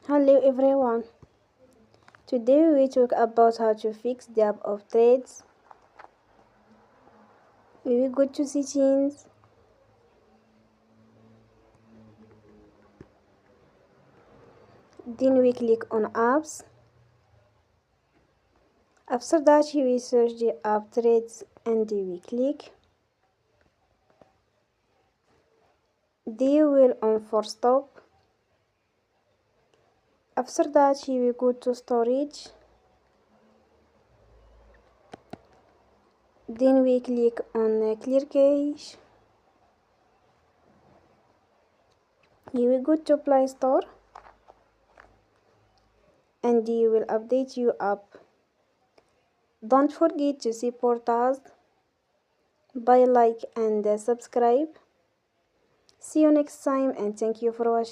Hello everyone. Today we talk about how to fix the app of threads. We will go to settings, then we click on apps. After that we search the app threads and we click. They will on for stop. After that we go to storage. Then we click on clear cache. You will go to Play Store and you will update your app. Don't forget to support us by like and subscribe. See you next time and thank you for watching.